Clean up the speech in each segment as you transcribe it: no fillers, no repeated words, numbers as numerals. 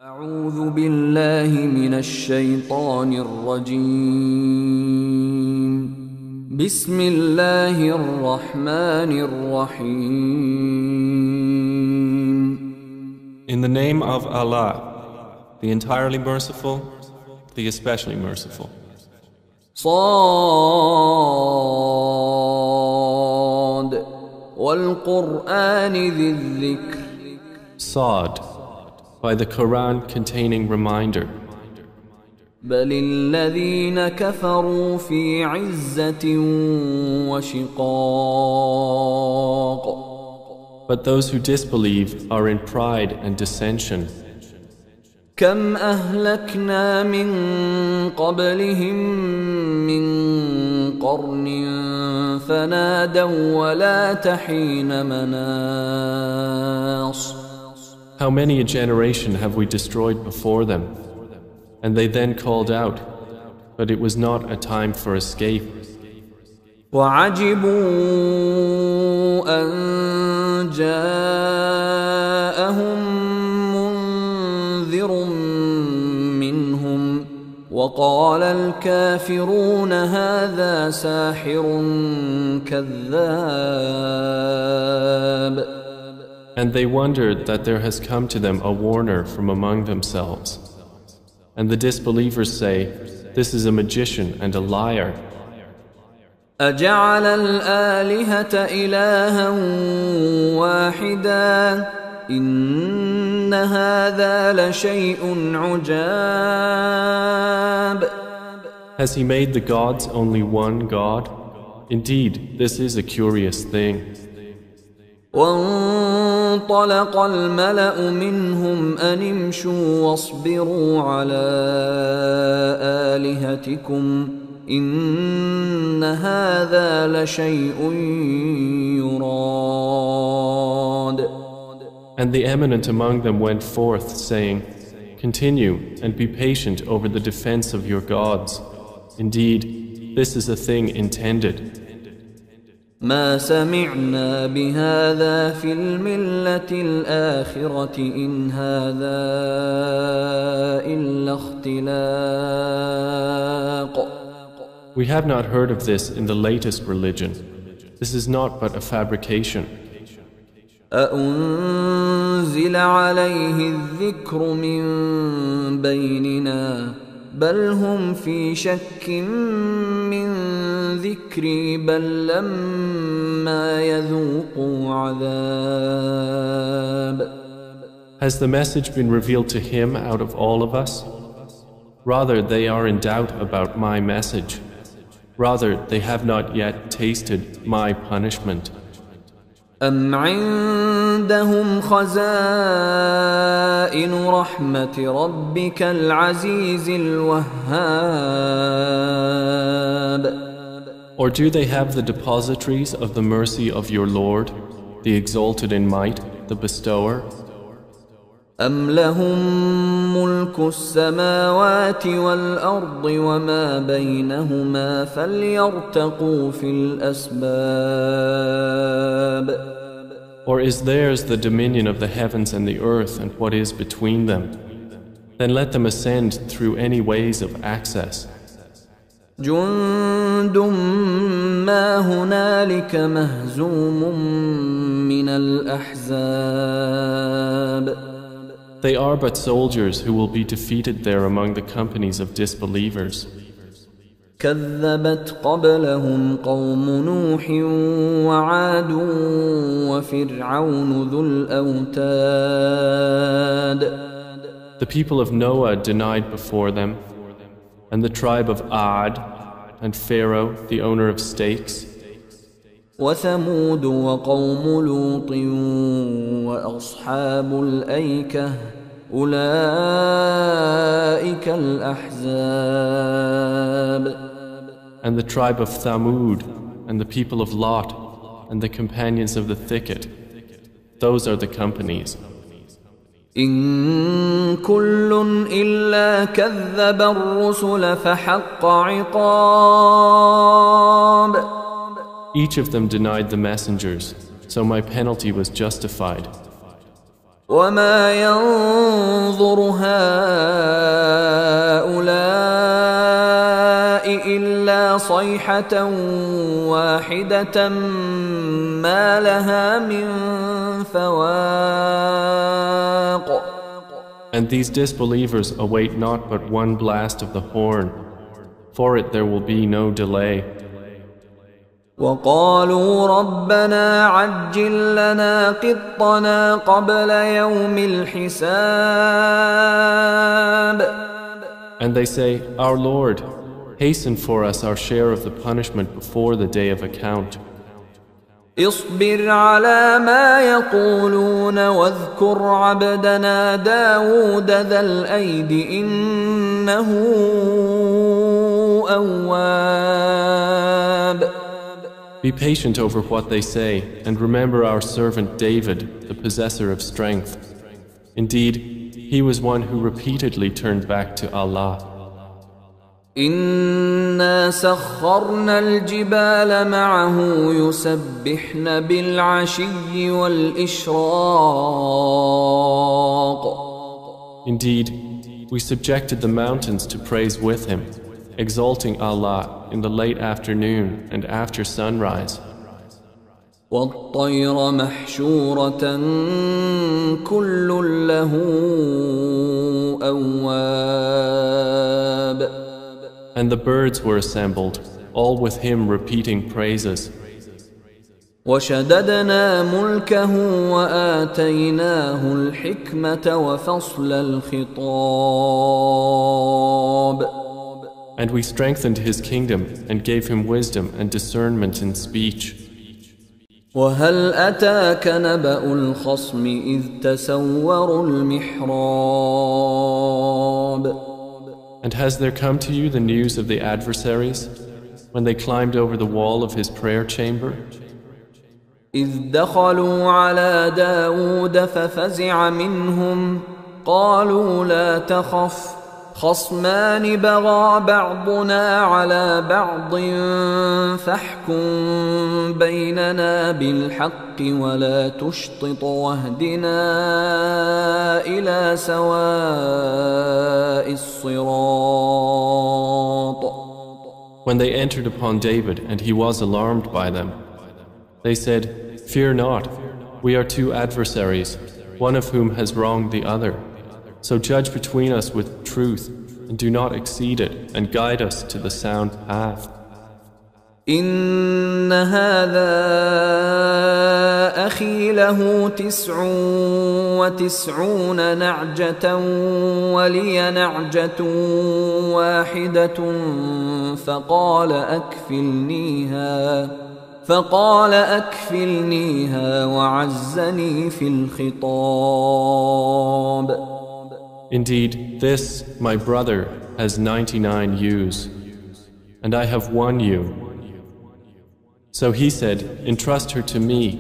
أعوذ بالله من الشيطان الرجيم. بسم الله الرحمن الرحيم. In the name of Allah, the entirely merciful, the especially merciful. صاد والقرآن ذي الذكر. Sa'd, by the Quran containing reminder. بل الذين كفروا في عزة وشقاق. But those who disbelieve are in pride and dissension. كم أهلكنا من قبلهم من قرن فنادوا ولا تحين مناص. How many a generation have we destroyed before them? And they then called out, but it was not a time for escape. وعجبوا أن جاءهم منذر منهم وقال الكافرون هذا ساحر كذاب. And they wondered that there has come to them a warner from among themselves. And the disbelievers say, this is a magician and a liar. أجعل الآلهة إلها واحدا إن هذا لشيء عجاب. Has he made the gods only one God? Indeed, this is a curious thing. وانطلق الملأ منهم أن امشوا واصبروا على آلهتكم إن هذا لشيء يراد. And the eminent among them went forth, saying, continue and be patient over the defense of your gods. Indeed, this is a thing intended. ما سمعنا بهذا في الملة الآخرة إن هذا إلا اختلاق. We have not heard of this in the latest religion. This is not but a fabrication. أأنزل عليه الذكر من بيننا بل هم في شك من ذكري بل لما يذوقوا عذاب. Has the message been revealed to him out of all of us? Rather, they are in doubt about my message. Rather, they have not yet tasted my punishment. أم عندهم خزائن رحمة ربك العزيز الوهاب. Or do they have the depositories of the mercy of your Lord, the exalted in might, the bestower? أم لهم ملك السماوات والأرض وما بينهما فليرتقوا في الأسباب. Or is theirs the dominion of the heavens and the earth and what is between them? Then let them ascend through any ways of access. جند ما هنالك مهزوم من الأحزاب. They are but soldiers who will be defeated there among the companies of disbelievers. كذبت قبلهم قوم نوح وعاد وفرعون ذو الأوتاد. The people of Noah denied before them, and the tribe of Ad, and Pharaoh, the owner of stakes, وثمود وقوم لوط وأصحاب الأيكة أولئك الأحزاب. and the tribe of Thamud, and the people of Lot, and the companions of the thicket. Those are the companies. إن كل إلا كذب الرسل فحق عقاب. Each of them denied the messengers, so my penalty was justified. وما ينظر هؤلاء إلا صيحة واحدة ما لها من فواق. And these disbelievers await not but one blast of the horn. For it there will be no delay. وقالوا ربنا عجل لنا قطنا قبل يوم الحساب. And they say, Our Lord, hasten for us our share of the punishment before the day of account. اصبر على ما يقولون واذكر عبدنا داود ذا الأيد إنه أواب. Be patient over what they say, and remember our servant David, the possessor of strength. Indeed, he was one who repeatedly turned back to Allah. إنا سخرنا الجبال معه يسبحن بالعشي والإشراق. Indeed, we subjected the mountains to praise with him, exalting Allah in the late afternoon and after sunrise. والطير محشورة كل له أواب. And the birds were assembled, all with him repeating praises. وشددنا ملكه وآتيناه الحكمة وفصل الخطاب. And we strengthened his kingdom and gave him wisdom and discernment in speech. وهل أتاك نبأ الخصم إذ تسوروا المحراب. And has there come to you the news of the adversaries when they climbed over the wall of his prayer chamber? إذ دخلوا على داود ففزع منهم قالوا لا تخف خصمان بغى بعضنا على بعض فاحكم بيننا بالحق ولا تشطط واهدنا إلى سواء الصراط. When they entered upon David and he was alarmed by them, they said, Fear not, we are two adversaries, one of whom has wronged the other. So judge between us with truth, and do not exceed it, and guide us to the sound path. إن هذا أخي له 99 نعجة ولي نعجة واحدة فقال أكفلنيها وعزني في الخطاب. Indeed, this, my brother, has 99 ewes, and I have 1 ewe. So he said, Entrust her to me,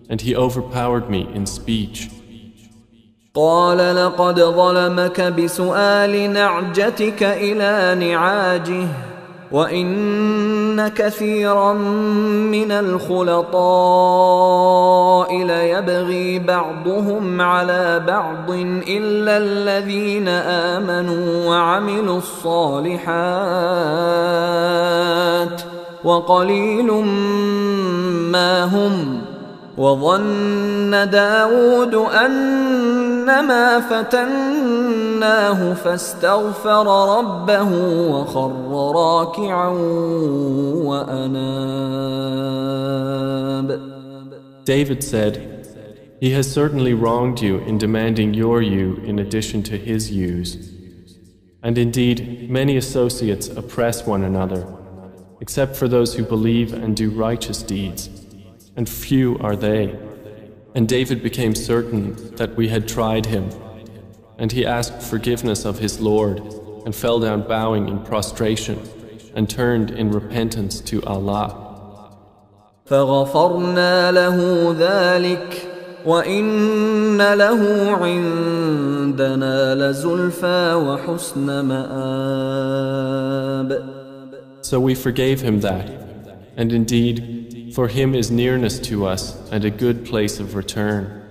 and he overpowered me in speech. قال لقد ظلمك بسؤال نعجتك إلى نعاجه وإن كثيرا من الخلطاء ليبغي بعضهم على بعض إلا الذين آمنوا وعملوا الصالحات وقليل ما هم. وظن داود أنما فتناه فاستغفر ربه وخر راكعا وأناب. David said, He has certainly wronged you in demanding your ewe in addition to his ewes. And indeed, many associates oppress one another, except for those who believe and do righteous deeds. And few are they. And David became certain that we had tried him. And he asked forgiveness of his Lord, and fell down bowing in prostration, and turned in repentance to Allah. فغفرنا له ذلك وإن له عندنا لزلفى وحسن مآب. So we forgave him that, and indeed, for him is nearness to us and a good place of return.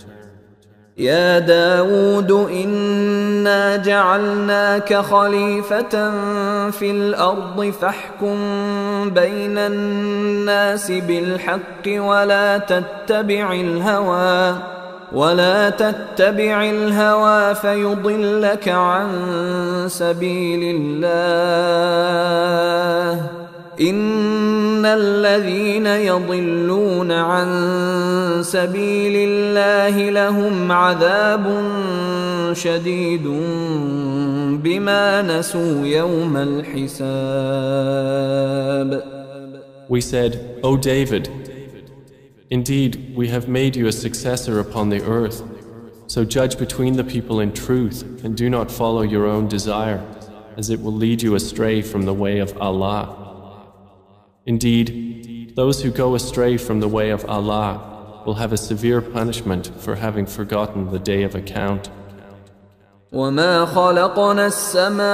يا داود إنا جعلناك خليفة في الأرض فاحكم بين الناس بالحق ولا تتبع الهوى فيضلك عن سبيل الله إن الذين يضلون عن سبيل الله لهم عذاب شديد بما نسوا يوم الحساب. We said, O David, indeed we have made you a successor upon the earth, so judge between the people in truth and do not follow your own desire, as it will lead you astray from the way of Allah. Indeed, those who go astray from the way of Allah will have a severe punishment for having forgotten the day of account. وما خلقنا السماء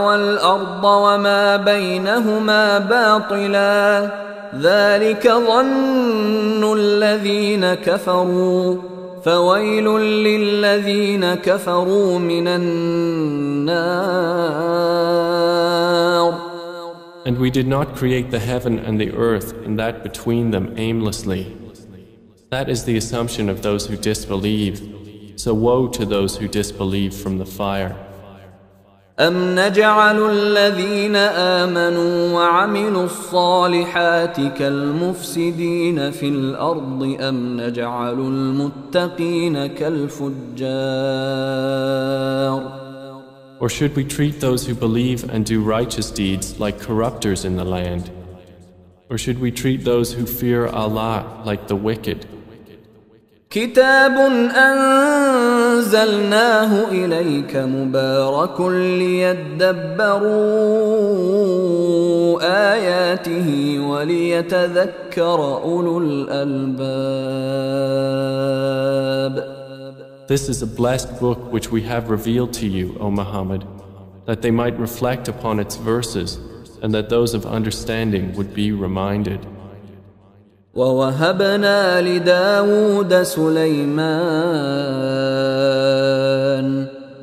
والأرض وما بينهما باطلا ذلك ظن الذين كفروا فويل للذين كفروا من النار. And we did not create the heaven and the earth and that between them aimlessly. That is the assumption of those who disbelieve. So woe to those who disbelieve from the fire. أم نجعل الذين آمنوا وعملوا الصالحات كالمفسدين في الأرض أم نجعل المتقين كالفجار. Or should we treat those who believe and do righteous deeds like corruptors in the land? Or should we treat those who fear Allah like the wicked? كتاب أنزلناه إليك مبارك ليدبروا آياته وليتذكر أولو الألباب. This is a blessed book which we have revealed to you, O Muhammad, that they might reflect upon its verses and that those of understanding would be reminded. وَوَهَبْنَا لِدَاوُودَ سُلَيْمَانَ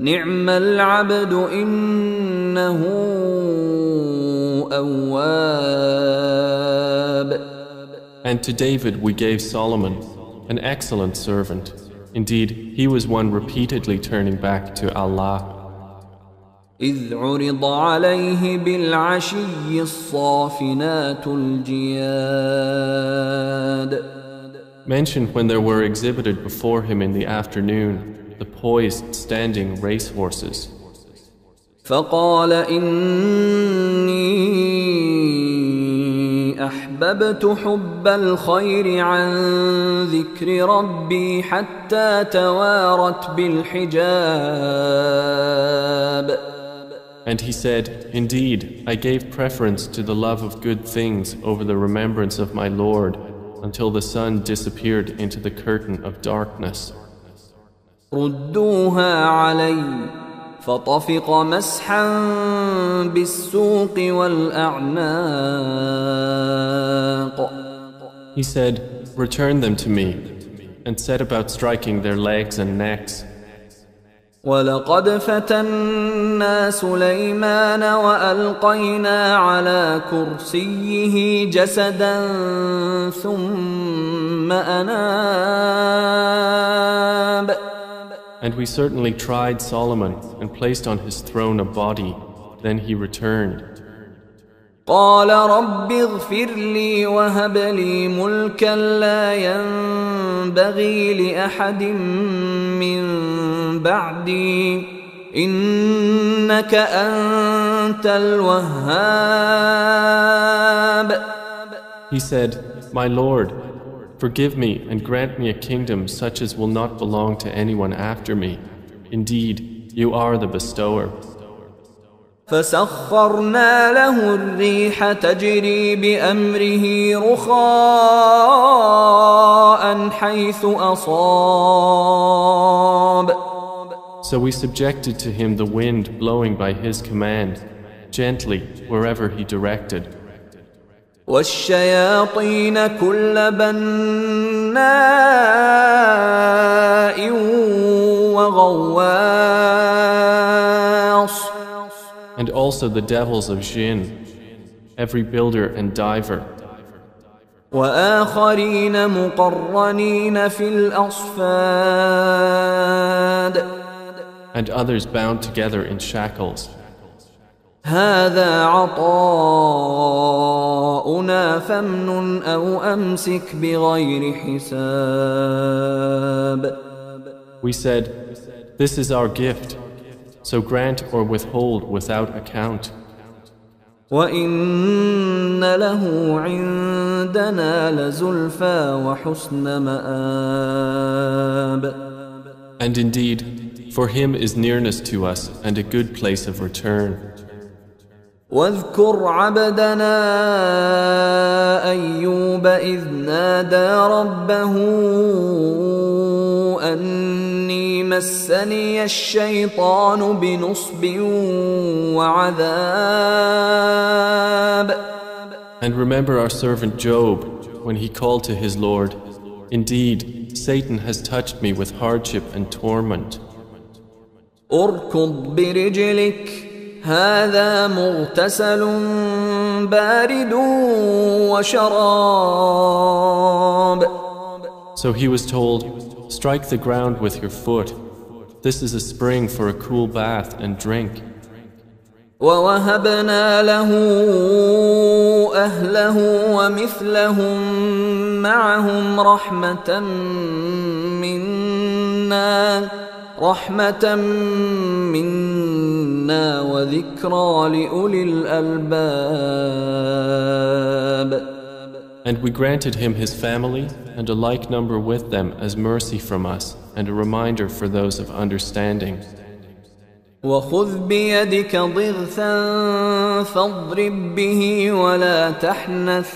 نِعْمَ الْعَبْدُ إِنَّهُ أَوَّابٌ. And to David we gave Solomon, an excellent servant. Indeed, he was one repeatedly turning back to Allah. إذ عرض عليه بالعشي الصافنات الجياد. Mentioned when there were exhibited before him in the afternoon the poised standing racehorses. فقال إني أحببت حب الخير عن ذكر ربي حتى توارت بالحجاب. And he said, Indeed, I gave preference to the love of good things over the remembrance of my Lord until the sun disappeared into the curtain of darkness. ردوها علي فطفق مسحا بالسوق والأعناق. He said, Return them to me, and set about striking their legs and necks. ولقد فتنا سليمان وألقينا على كرسيه جسدا ثم أناب. And we certainly tried Solomon and placed on his throne a body, then he returned. قال رب اغفر لي وهب لي ملكا لا ينبغي لأحد من بعدي إنك أنت الوهاب. He said, My Lord, forgive me and grant me a kingdom such as will not belong to anyone after me. Indeed, you are the bestower. فسخرنا له الريح تجري بأمره رخاء حيث أصاب. So we subjected to him the wind blowing by his command, gently wherever he directed. والشياطين كل بناء سفهاء وغواص. And also the devils of jinn, every builder and diver. وآخرين مقرنين في الأصفاد. And others bound together in shackles. هذا عطاؤنا فامنن أو أمسك بغير حساب. We said, "This is our gift, so grant or withhold without account." وإن له عندنا لزلفى وحسن مآب. And indeed, for him is nearness to us and a good place of return. واذكر عبدنا أيوب إذ نادى ربه أني مسني الشيطان بنصب وعذاب. And remember our servant Job when he called to his Lord, "Indeed, Satan has touched me with hardship and torment." اركض برجلك هذا مغتسل بارد وشراب. So he was told, "Strike the ground with your foot. This is a spring for a cool bath and drink." ووهبنا له أهله ومثلهم معهم رحمة منا وذكرى لأولي الألباب. And we granted him his family and a like number with them as mercy from us and a reminder for those of understanding. وخذ بيدك ضغثا فاضرب به ولا تحنث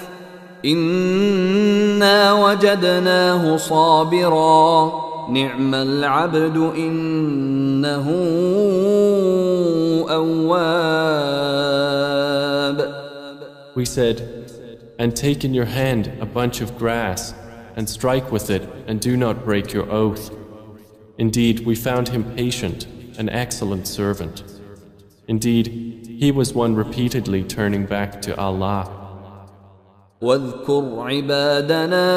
إنا وجدناه صابرا نعم العبد إنه أواب. We said, "And take in your hand a bunch of grass and strike with it and do not break your oath. Indeed, we found him patient, an excellent servant. Indeed, he was one repeatedly turning back to Allah." واذكر عبادنا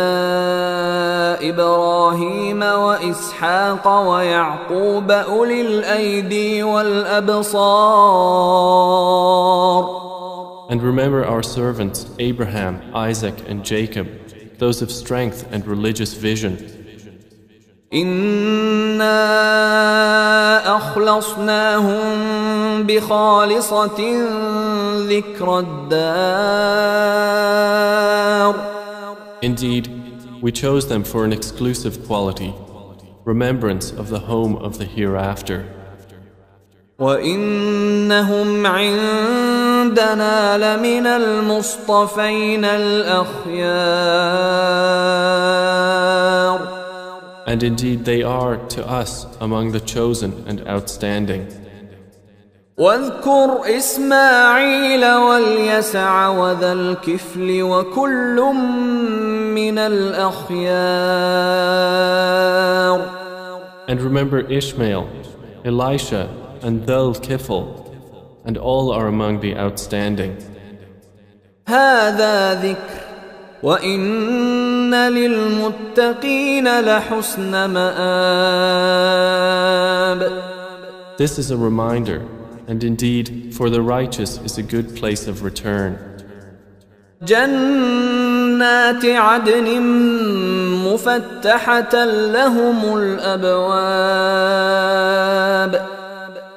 إبراهيم وإسحاق ويعقوب أولي الأيدي والأبصار. And remember our servants Abraham, Isaac and Jacob, those of strength and religious vision. إنا أخلصناهم بخالصة ذكر الدار. Indeed, we chose them for an exclusive quality, remembrance of the home of the hereafter. وإنهم عندنا لمن المصطفين الأخيار. And indeed they are to us among the chosen and outstanding. واذكر إسماعيل واليسع وذا الكفل وكل من الأخيار. And remember Ishmael, Elisha and Dhul Kifl, and all are among the outstanding. هذا ذكر وإن للمتقين لحسن مآب. This is a reminder, and indeed for the righteous is a good place of return. جنات عدن مفتحة لهم الأبواب.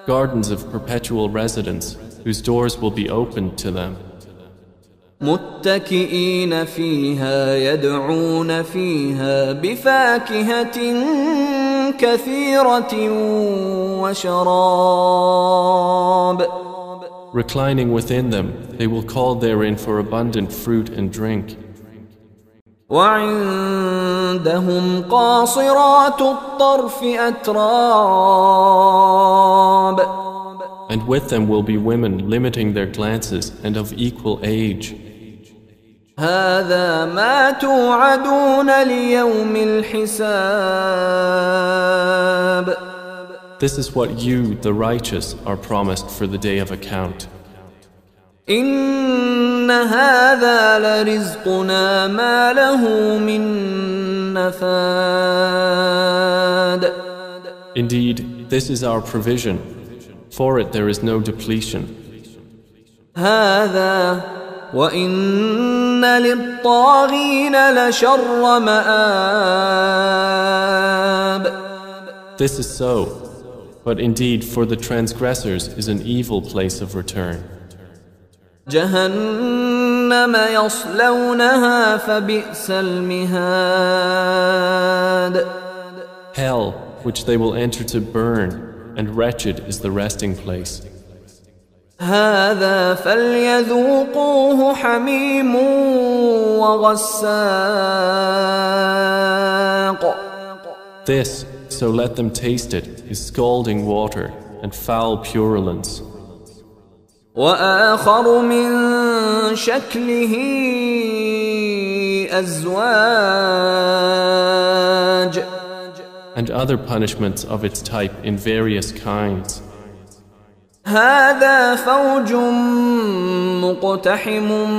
Gardens of perpetual residence, whose doors will be opened to them. متكئين فيها يدعون فيها بفاكهة كثيرة وشراب. Reclining within them, they will call therein for abundant fruit and drink. وعندهم قاصرات الطرف أتراب. And with them will be women limiting their glances and of equal age. هذا ما توعدون ليوم الحساب. This is what you, the righteous, are promised for the day of account. إن هذا لرزقنا ما له من نفاد. Indeed, this is our provision. For it there is no depletion. هذا وإن للطاغين لشر مآب. This is so, but indeed for the transgressors is an evil place of return. جهنم يصلونها فبئس المهاد. Hell, which they will enter to burn, and wretched is the resting place. هذا فليذوقوه حميم وغساق. This, so let them taste it, is scalding water and foul purulence. وآخر من شكله أزواج. And other punishments of its type in various kinds. هذا فوج مقتحم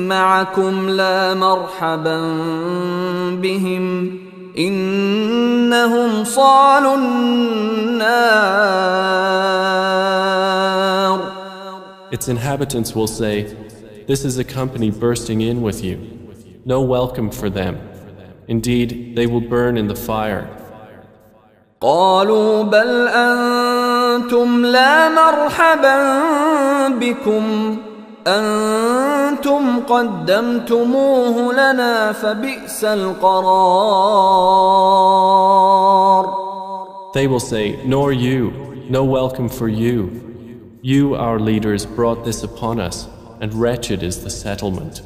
معكم لا مرحبا بهم إنهم صالوا النار. Its inhabitants will say, "This is a company bursting in with you. No welcome for them. Indeed, they will burn in the fire." قالوا بل أنتم لا مرحبا بكم أنتم قدمتموه لنا فبئس القرار. They will say, "Nor you, no welcome for you. You, our leaders, brought this upon us, and wretched is the settlement."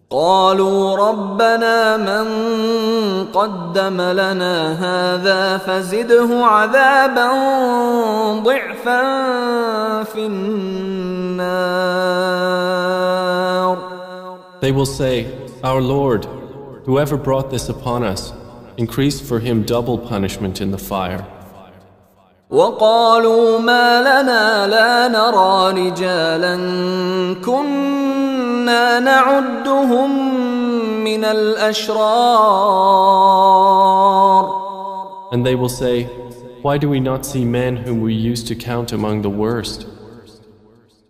قالوا ربنا من قدم لنا هذا فزده عذابا ضعفا في النار. They will say, "Our Lord, whoever brought this upon us, increase for him double punishment in the fire." وقالوا ما لنا لا نرى رجالا كنا نعدهم من الأشرار. And they will say, "Why do we not see men whom we used to count among the worst?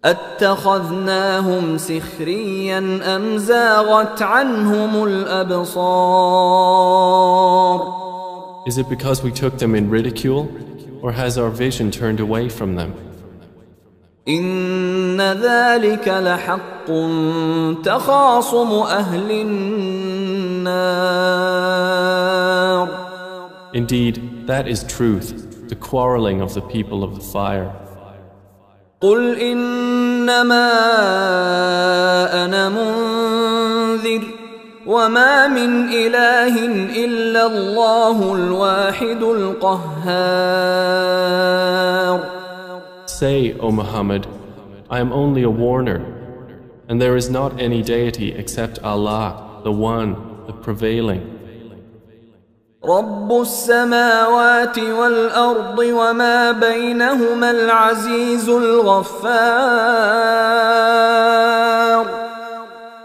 أتخذناهم سخريا أم زاغت عنهم الأبصار. Is it because we took them in ridicule, or has our vision turned away from them? إن ذلك لحق تخاصم أهل النار. Indeed, that is truth, the quarreling of the people of the fire. قل إنما أنا منذر وما من إله إلا الله الواحد القهار. Say, O Muhammad, I am only a warner, and there is not any deity except Allah, the One, the Prevailing. رب السماوات والأرض وما بينهما العزيز الغفار.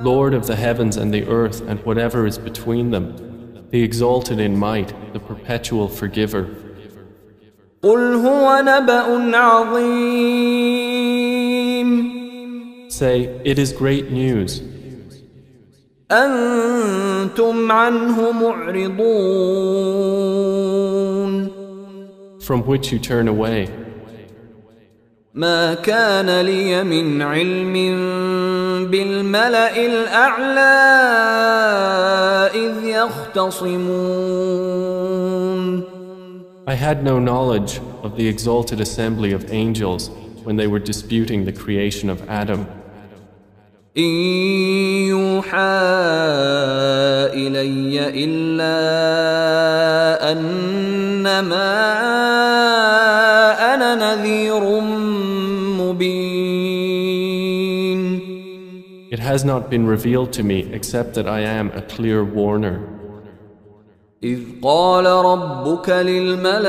Lord of the heavens and the earth and whatever is between them, the exalted in might, the perpetual forgiver. قل هو نبأ عظيم. Say, it is great news. أنتم عنه معرضون. From which you turn away. ما كان لي من علم بالملأ الأعلى إذ يختصمون. I had no knowledge of the exalted assembly of angels when they were disputing the creation of Adam. إن يوحى إلي إلا أنما أنا نذير مبين. It has not been revealed to me except that I am a clear warner. إذ قال ربك للملائكة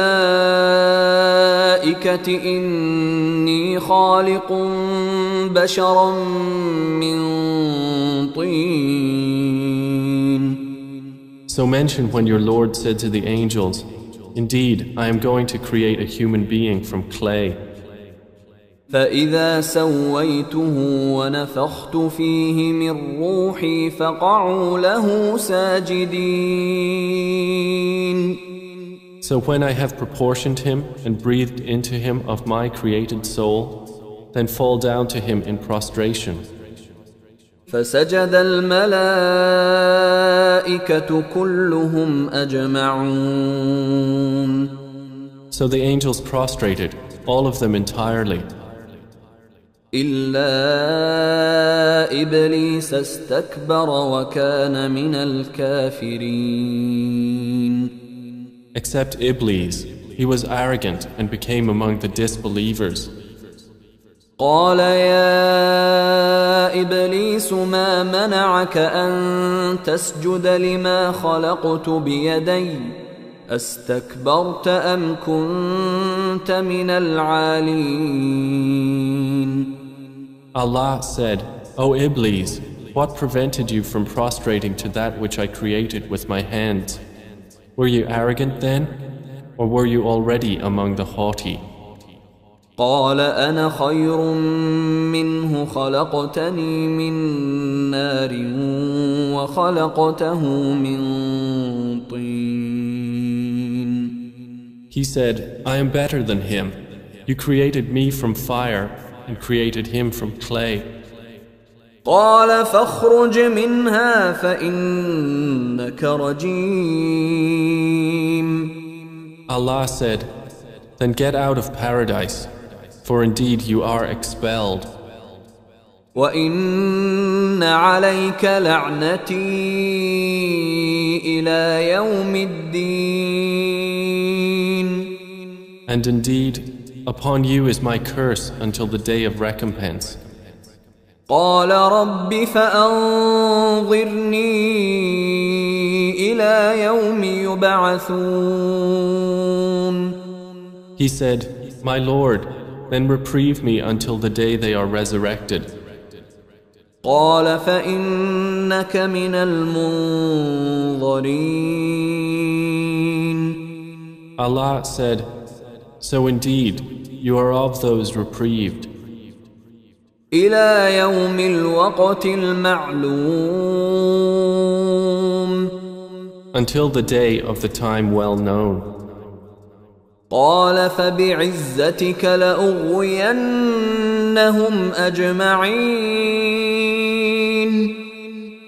إني خالق بشرا من طين. So mention when your Lord said to the angels, "Indeed, I am going to create a human being from clay." فإذا سويته ونفخت فيه من روحي فقعوا له ساجدين. So when I have proportioned him and breathed into him of my created soul, then fall down to him in prostration. فسجد الملائكة كلهم أجمعون. So the angels prostrated, all of them entirely. إلا إبليس استكبر وكان من الكافرين. Except Iblis, he was arrogant and became among the disbelievers. قال يا إبليس ما منعك أن تسجد لما خلقت بيدي أستكبرت أم كنت من العالين. Allah said, "O Iblis, what prevented you from prostrating to that which I created with my hands? Were you arrogant then, or were you already among the haughty?" قال أنا خير منه خلقتني من نار وخلقته من طين. He said, "I am better than him. You created me from fire and created him from clay." قال فاخرج منها فإنك رجيم. Allah said, "Then get out of paradise, for indeed you are expelled. وإن عليك لعنتي إلى يوم الدين. And indeed, upon you is my curse until the day of recompense." قال رب فأنظرني إلى يوم يبعثون. He said, "My Lord, then reprieve me until the day they are resurrected." قال فإنك من المنظرين. Allah said, "So indeed, you are of those reprieved." إلى يوم الوقت المعلوم. Until the day of the time well known. قال فبعزتك لأغوينهم أجمعين.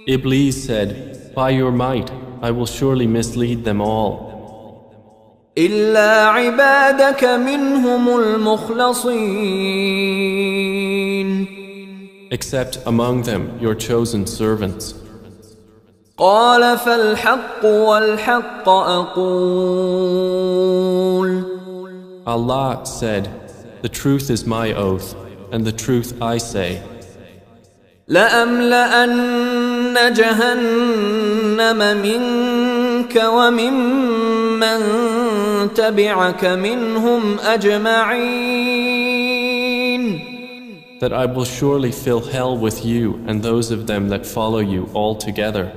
Iblis said, "By your might, I will surely mislead them all. إلا عبادك منهم المخلصين. Except among them your chosen servants." قال فالحق والحق أقول. Allah said, "The truth is my oath, and the truth I say. لأملأن جهنم منك وممن تبعك منهم أجمعين. That I will surely fill hell with you and those of them that follow you all together.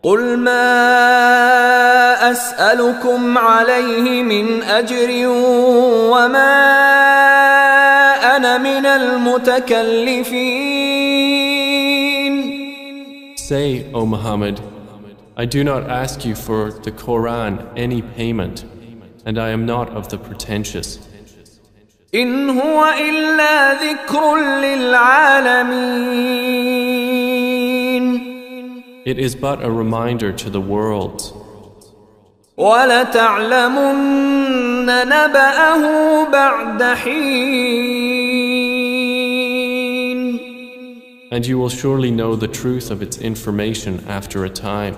قل ما أسألكم عليه من أجر وما أنا من المتكلفين. Say, O Muhammad, I do not ask you for the Quran any payment, and I am not of the pretentious. إن هو إلا ذكر للعالمين. It is but a reminder to the worlds. وَلَتَعْلَمُنَّ نَبَأَهُ بَعْدَ حِينٍ. And you will surely know the truth of its information after a time.